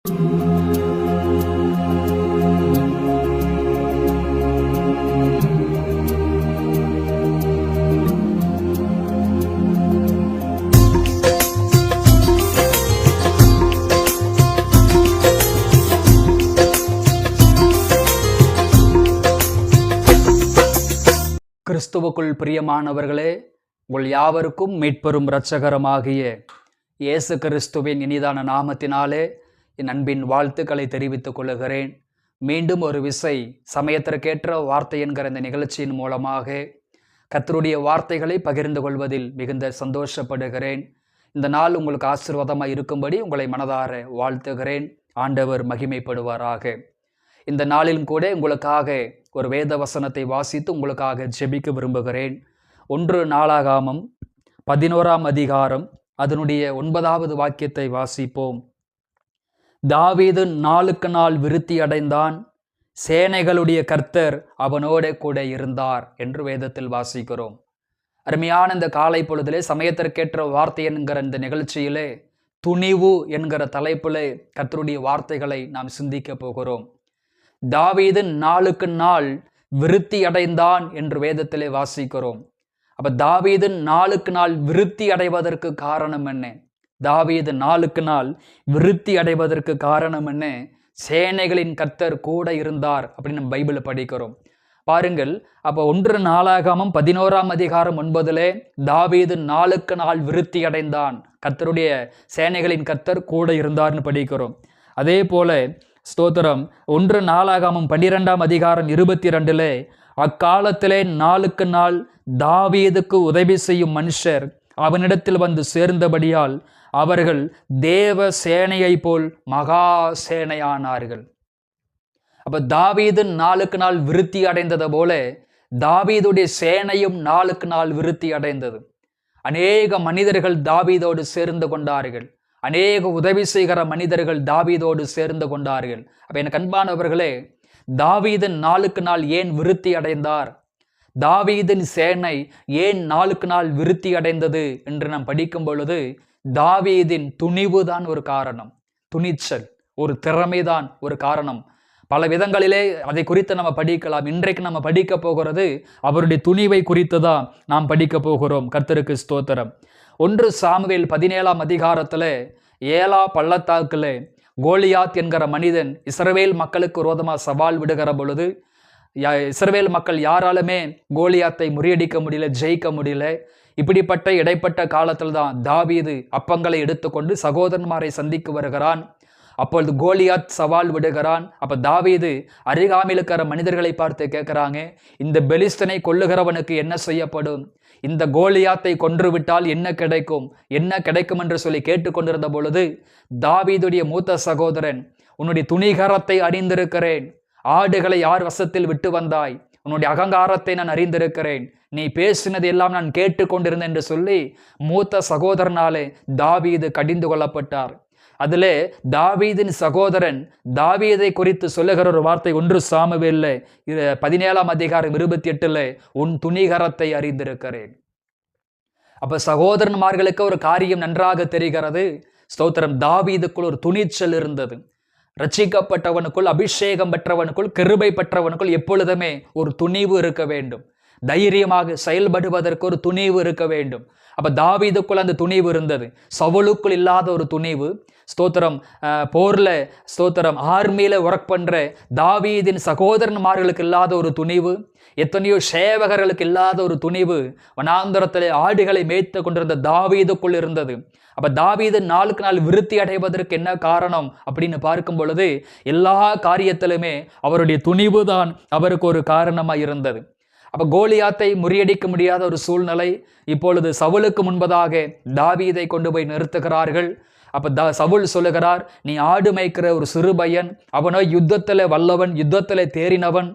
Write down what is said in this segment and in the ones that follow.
கிறிஸ்துவுக்குள் பிரியமானவர்களே, உங்கள் யாவருக்கும் மீட்பெரும் இரட்சகரமாகிய இயேசு கிறிஸ்துவின் இனிதான நாமத்தினாலே என் அன்பின் வாழ்த்துக்களை தெரிவித்துக் கொள்கிறேன். மீண்டும் ஒரு விசை சமயத்திற்கேற்ற வார்த்தை என்கிற இந்த நிகழ்ச்சியின் மூலமாக கர்த்தருடைய வார்த்தைகளை பகிர்ந்து கொள்வதில் மிகுந்த சந்தோஷப்படுகிறேன். இந்த நாள் உங்களுக்கு ஆசீர்வாதமாக இருக்கும்படி உங்களை மனதார வாழ்த்துகிறேன். ஆண்டவர் மகிமைப்படுவாராக. இந்த நாளிலும் கூட உங்களுக்காக ஒரு வேத வசனத்தை வாசித்து உங்களுக்காக ஜெபிக்க விரும்புகிறேன். 1 நாளாகமம் 11ஆம் அதிகாரம் அதனுடைய 9வது வாக்கியத்தை வாசிப்போம். தாவீது நாளுக்கு நாள் விருத்தி அடைந்தான், சேனைகளுடைய கர்த்தர் அவனோட கூட இருந்தார் என்று வேதத்தில் வாசிக்கிறோம். அருமையான இந்த காலை பொழுதிலே சமயத்திற்கேற்ற வார்த்தை என்கிற இந்த நிகழ்ச்சியிலே துணிவு என்கிற தலைப்பிலே கர்த்தருடைய வார்த்தைகளை நாம் சிந்திக்க போகிறோம். தாவீது நாளுக்கு நாள் விருத்தி அடைந்தான் என்று வேதத்திலே வாசிக்கிறோம். அப்ப தாவீது நாளுக்கு நாள் விருத்தி அடைவதற்கு காரணம் என்ன? தாவீது நாளுக்கு நாள் விருத்தி அடைவதற்கு காரணம் என்ன? சேனைகளின் கர்த்தர் கூட இருந்தார் அப்படின்னு நம்ம பைபிளை படிக்கிறோம். பாருங்கள், அப்போ 1 நாளாகமம் 11ஆம் அதிகாரம் 9 தாவீது நாளுக்கு நாள் விருத்தி அடைந்தான், கர்த்தருடைய சேனைகளின் கர்த்தர் கூட இருந்தார்னு படிக்கிறோம். அதே போல ஸ்தோத்திரம் 1 நாளாகமம் 12ஆம் அதிகாரம் 22 அக்காலத்திலே நாளுக்கு நாள் தாவீதுக்கு உதவி செய்யும் மனுஷர் அவனிடத்தில் வந்து சேர்ந்தபடியால் அவர்கள் தேவ சேனையை போல் மகா சேனையானார்கள். அப்ப தாவீது நாளுக்கு நாள் விருத்தி அடைந்தது போல தாவீதுடைய சேனையும் நாளுக்கு நாள் விருத்தி அடைந்தது. அநேக மனிதர்கள் தாவீதோடு சேர்ந்து கொண்டார்கள். அநேக உதவி செய்கிற மனிதர்கள் தாவீதோடு சேர்ந்து கொண்டார்கள். அப்ப எனக்கு அன்பானவர்களே, தாவீது நாளுக்கு நாள் ஏன் விருத்தி அடைந்தார்? தாவீதின் சேனை ஏன் நாளுக்கு நாள் விருத்தி அடைந்தது என்று நாம் படிக்கும் பொழுது தாவீதின் துணிவு தான் ஒரு காரணம். துணிச்சல், ஒரு திறமைதான் ஒரு காரணம். பல விதங்களிலே அதை குறித்து நம்ம படிக்கலாம். இன்றைக்கு நம்ம படிக்க போகிறது அவருடைய துணிவை குறித்து தான் நாம் படிக்க போகிறோம். கர்த்தருக்கு ஸ்தோத்திரம். 1 சாமுவேல் 17ஆம் அதிகாரத்துல ஏலா பள்ளத்தாக்குல கோலியாத் என்கிற மனிதன் இஸ்ரவேல் மக்களுக்கு விரோதமாக சவால் விடுகிற பொழுது இஸ்ரவேல் மக்கள் யாராலுமே கோலியாத்தை முறியடிக்க முடியல, ஜெயிக்க முடியல. இப்படிப்பட்ட இடைப்பட்ட காலத்தில் தான் தாவீது அப்பங்களை எடுத்துக்கொண்டு சகோதரன்மாரை சந்திக்க வருகிறான். அப்பொழுது கோலியாத் சவால் விடுகிறான். அப்ப தாவீது அருகாமையில் இருக்கிற மனிதர்களை பார்த்து கேட்கிறாங்க, இந்த பெலிஸ்தனை கொல்லுகிறவனுக்கு என்ன செய்யப்படும்? இந்த கோலியாத்தை கொன்றுவிட்டால் என்ன கிடைக்கும், என்ன கிடைக்கும் என்று சொல்லி கேட்டுக்கொண்டிருந்த பொழுது தாவீதுடைய மூத்த சகோதரன், உன்னுடைய துணிகரத்தை அறிந்திருக்கிறேன், ஆடுகளை யார் வசத்தில் விட்டு வந்தாய், உன்னுடைய அகங்காரத்தை நான் அறிந்திருக்கிறேன், நீ பேசினது எல்லாம் நான் கேட்டுக்கொண்டிருந்தேன் என்று சொல்லி மூத்த சகோதரனாலே தாவீது கடிந்து கொள்ளப்பட்டார். அதிலே தாவீதின் சகோதரன் தாவீதை குறித்து சொல்லுகிற ஒரு வார்த்தை 1 சாமுவேல்ல 17ஆம் அதிகாரம் 28 உன் துணிகரத்தை அறிந்திருக்கிறேன். அப்ப சகோதரன்மார்களுக்கு ஒரு காரியம் நன்றாக தெரிகிறது. ஸ்தோத்திரம். தாவீதுக்குள் ஒரு துணிச்சல் இருந்தது. ரட்சிக்கப்பட்டவனுக்குள், அபிஷேகம் பெற்றவனுக்குள், கிருபை பெற்றவனுக்குள் எப்பொழுதுமே ஒரு துணிவு இருக்க வேண்டும். தைரியமாக செயல்படுவதற்கு ஒரு துணிவு இருக்க வேண்டும். அப்ப தாவீதுக்குள் அந்த துணிவு இருந்தது. சவுலுக்குள் இல்லாத ஒரு துணிவு. ஸ்தோத்திரம். போர்ல ஸ்தோத்திரம் ஆர்மியில ஒர்க் பண்ற தாவீதின் சகோதரன்மார்களுக்கு இல்லாத ஒரு துணிவு, எத்தனையோ சேவகர்களுக்கு இல்லாத ஒரு துணிவு வனாந்தரத்திலே ஆடுகளை மேய்த்து கொண்டிருந்த தாவீதுக்குள் இருந்தது. அப்ப தாவீது நாளுக்கு நாள் விருத்தி அடைவதற்கு என்ன காரணம் அப்படின்னு பார்க்கும் பொழுது எல்லா காரியத்திலுமே அவருடைய துணிவு தான் அவருக்கு ஒரு காரணமாக இருந்தது. அப்ப கோலியாத்தை முறியடிக்க முடியாத ஒரு சூழ்நிலை. இப்பொழுது சவுலுக்கு முன்பதாக தாவீதை கொண்டு போய் நிறுத்துகிறார்கள். அப்ப சவுல் சொல்லுகிறார், நீ ஆடு மேய்க்கிற ஒரு சிறு பையன், அவனோ யுத்தத்தில் வல்லவன், யுத்தத்தில் தேறினவன்,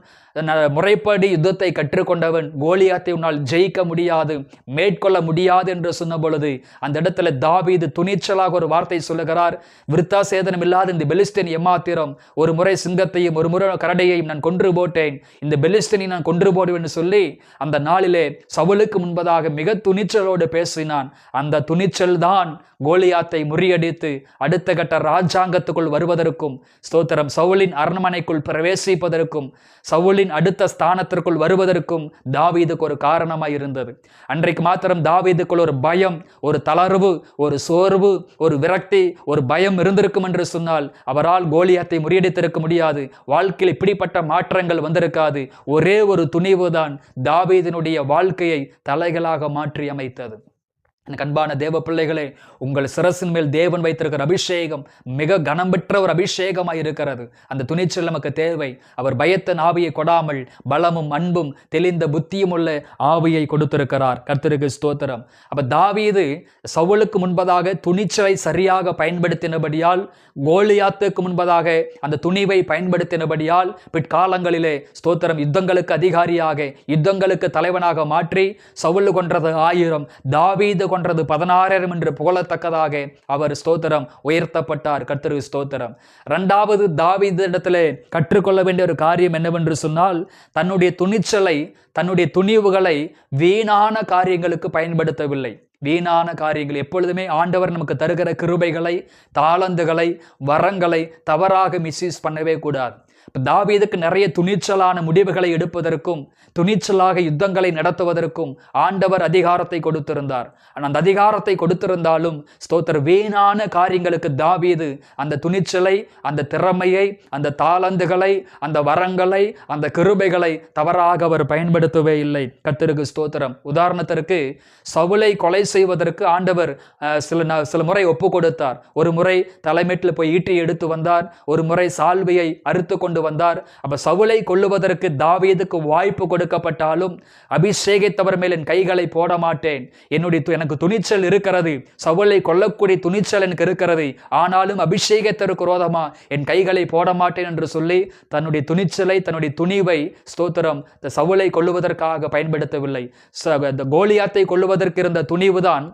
முறைப்படி யுத்தத்தை கற்றுக்கொண்டவன், கோலியாத்தை உன்னால் ஜெயிக்க முடியாது, மேற்கொள்ள முடியாது என்று சொன்ன பொழுது அந்த இடத்துல தாவீது துணிச்சலாக ஒரு வார்த்தை சொல்லுகிறார். விருத்தா சேதனம் இல்லாத இந்த பெலிஸ்தீன் எம்மாத்திரம், ஒரு முறை சிங்கத்தையும் ஒரு முறை கரடையையும் நான் கொன்று போட்டேன், இந்த பெலிஸ்தீனை நான் கொன்று போடுவேன் சொல்லி அந்த நாளிலே சவுலுக்கு முன்பதாக மிக துணிச்சலோடு பேசினான். அந்த துணிச்சல் தான் கோலியாத்தை முறியடித்து அடுத்த கட்ட ராஜாங்கத்துக்குள் வருவதற்கும், ஸ்தோத்திரம், சவுலின் அரண்மனைக்குள் பிரவேசிப்பதற்கும், சவுலின் அடுத்த ஸ்தானத்திற்குள் வருவதற்கும் தாவீதுக்கு ஒரு காரணமாய் இருந்தது. அன்றைக்கு மாத்திரம் தாவீதுக்குள் ஒரு பயம், ஒரு தளர்வு, ஒரு சோர்வு, ஒரு விரக்தி, ஒரு பயம் இருந்திருக்கும் என்று சொன்னால் அவரால் கோலியாத்தை முறியடித்திருக்க முடியாது. வாழ்க்கையில் இப்படிப்பட்ட மாற்றங்கள் வந்திருக்காது. ஒரே ஒரு துணிவு தான் தாவீதினுடைய வாழ்க்கையை தலைகளாக மாற்றி அமைத்தது. அன்பான தேவ பிள்ளைகளே, உங்கள் சிரசின் மேல் தேவன் வைத்திருக்கிற அபிஷேகம் மிக கனம் பெற்ற ஒரு அபிஷேகமாய் இருக்கிறது. அந்த துணிச்சல் நமக்கு தேவை. அவர் பயத்தின் ஆவியை கொடாமல் பலமும் அன்பும் தெளிந்த புத்தியும் உள்ள ஆவியை கொடுத்திருக்கிறார். கர்த்தருக்கு ஸ்தோத்திரம். அப்ப தாவீது சவுலுக்கு முன்பதாக துணிச்சலை சரியாக பயன்படுத்தினபடியால், கோலியாத்துக்கு முன்பதாக அந்த துணிவை பயன்படுத்தினபடியால் பிற்காலங்களிலே ஸ்தோத்திரம் யுத்தங்களுக்கு அதிகாரியாக, யுத்தங்களுக்கு தலைவனாக மாற்றி சவுல் கொன்றது 1000, தாவீது கொன்றது 16,000 என்று புகழத்தக்கதாக அவர் ஸ்தோத்திரம் உயர்த்தப்பட்டார். கர்த்தருக்கு ஸ்தோத்திரம். இரண்டாவது தாவீது இடத்திலே கற்றுக்கொள்ள வேண்டிய ஒரு காரியம் என்னவென்று சொன்னால், தன்னுடைய துணிச்சலை, தன்னுடைய துணிவுகளை வீணான காரியங்களுக்கு பயன்படுத்தவில்லை. வீணான காரியங்கள் எப்பொழுதுமே ஆண்டவர் நமக்கு தருகிற கிருபைகளை, தாளந்துகளை, வரங்களை தவறாக மிஸ்யூஸ் பண்ணவே கூடாது. தாவீதுக்கு நிறைய துணிச்சலான முடிவுகளை எடுப்பதற்கும், துணிச்சலாக யுத்தங்களை நடத்துவதற்கும் ஆண்டவர் அதிகாரத்தை கொடுத்திருந்தார். அந்த அதிகாரத்தை கொடுத்திருந்தாலும் ஸ்தோத்திர வீணான காரியங்களுக்கு தாவீது அந்த துணிச்சலை, அந்த திறமையை, அந்த தாளந்துகளை, அந்த வரங்களை, அந்த கிருபைகளை தவறாக அவர் பயன்படுத்தவே இல்லை. கர்த்தருக்கு ஸ்தோத்திரம். உதாரணத்திற்கு சவுலை கொலை செய்வதற்கு ஆண்டவர் சில முறை ஒப்பு கொடுத்தார். ஒரு முறை தலைமையில் போய் ஈட்டி எடுத்து வந்தார், ஒரு முறை சால்வையை அறுத்து கொண்டு வந்தார். அப்ப சவுலை கொல்லுவதற்கு தாவீதுக்கு வாய்ப்பு கொடுக்கப்பட்டாலும், அபிஷேகித்தவர் மேல் என் கைகளை போட மாட்டேன், எனக்கு துணிச்சல் இருக்கிறது, சவுலை கொல்லக்கூடிய துணிச்சல் எனக்கு இருக்கிறது, ஆனாலும் அபிஷேகத்திற்கு விரோதமா என் கைகளை போட மாட்டேன் என்று சொல்லி தன்னுடைய துணிச்சலை, தன்னுடைய துணிவை ஸ்தோத்திரம் சவுலை கொல்லுவதற்காக பயன்படுத்தவில்லை. கோலியாத்தை கொல்லுவதற்கு இருந்த துணிவுதான்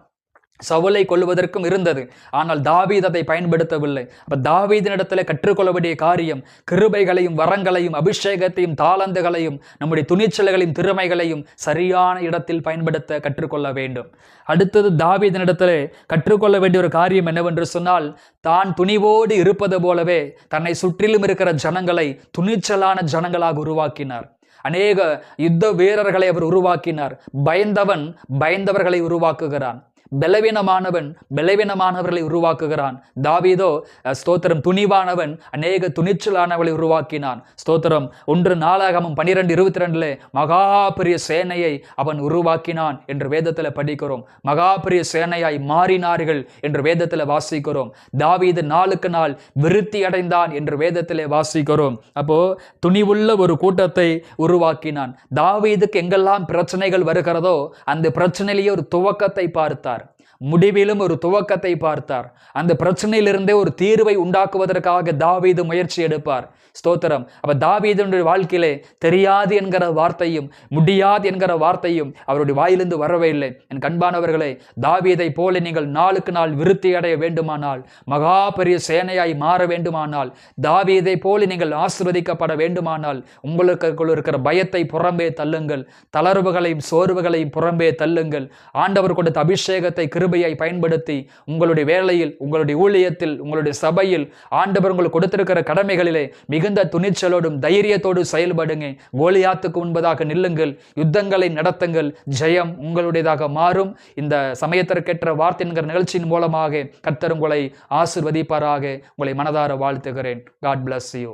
சவுலை கொல்லுவதற்கும் இருந்தது. ஆனால் தாவீது அதை பயன்படுத்தவில்லை. அப்ப தாவீதினிடத்தில் கற்றுக்கொள்ள வேண்டிய காரியம், கிருபைகளையும் வரங்களையும் அபிஷேகத்தையும் தாளந்துகளையும் நம்முடைய துணிச்சல்களையும் திறமைகளையும் சரியான இடத்தில் பயன்படுத்த கற்றுக்கொள்ள வேண்டும். அடுத்தது தாவீதினிடத்தில் கற்றுக்கொள்ள வேண்டிய ஒரு காரியம் என்னவென்று சொன்னால், தான் துணிவோடு இருப்பது போலவே தன்னை சுற்றிலும் இருக்கிற ஜனங்களை துணிச்சலான ஜனங்களாக உருவாக்கினார். அநேக யுத்த வீரர்களை அவர் உருவாக்கினார். பயந்தவன் பயந்தவர்களை உருவாக்குகிறான், பலவீனமானவன் பலவீனமானவர்களை உருவாக்குகிறான். தாவீதோ ஸ்தோத்திரம் துணிவானவன் அநேக துணிச்சலானவர்களை உருவாக்கினான். ஸ்தோத்திரம் 1 நாளாகமம் 12:22 மகா பெரிய சேனையை அவன் உருவாக்கினான் என்று வேதத்தில் படிக்கிறோம். மகா பெரிய சேனையாய் மாறினார்கள் என்று வேதத்தில் வாசிக்கிறோம். தாவீது நாளுக்கு நாள் விருத்தி அடைந்தான் என்று வேதத்தில் வாசிக்கிறோம். அப்போ துணிவுள்ள ஒரு கூட்டத்தை உருவாக்கினான். தாவீதுக்கு எங்கெல்லாம் பிரச்சனைகள் வருகிறதோ அந்த பிரச்சனையிலேயே ஒரு துவக்கத்தை பார்த்தார், முடிவிலும் ஒரு துவக்கத்தை பார்த்தார். அந்த பிரச்சனையிலிருந்தே ஒரு தீர்வை உண்டாக்குவதற்காக தாவீது முயற்சி எடுப்பார். ஸ்தோத்திரம். அப்ப தாவீதுடைய வாழ்க்கையிலே தெரியாது என்கிற வார்த்தையும் முடியாது என்கிற வார்த்தையும் அவருடைய வாயிலிருந்து வரவே இல்லை. என் கண்பானவர்களே, தாவீதை போல நீங்கள் நாளுக்கு நாள் விருத்தி அடைய வேண்டுமானால், மகா பெரிய சேனையாய் மாற வேண்டுமானால், தாவீதை போல நீங்கள் ஆசீர்வதிக்கப்பட வேண்டுமானால், உங்களுக்கு இருக்கிற பயத்தை புறம்பே தள்ளுங்கள், தளர்வுகளையும் சோர்வுகளையும் புறம்பே தள்ளுங்கள். ஆண்டவர் கொடுத்த அபிஷேகத்தை கிருபையை பயன்படுத்தி உங்களுடைய வேலையில், உங்களுடைய ஊழியத்தில், உங்களுடைய சபையில் ஆண்டவர் உங்களுக்கு கொடுத்திருக்கிற கடமைகளிலே மிகுந்த துணிச்சலோடும் தைரியத்தோடு செயல்படுங்க. கோலியாத்துக்கு முன்பதாக நில்லுங்கள், யுத்தங்களை நடத்துங்கள், ஜெயம் உங்களுடையதாக மாறும். இந்த சமயத்திற்கேற்ற வார்த்தை என்கிற நிகழ்ச்சியின் மூலமாக கர்த்தர் உங்களை ஆசீர்வதிப்பாராக. உங்களை மனதார வாழ்த்துகிறேன். God bless you.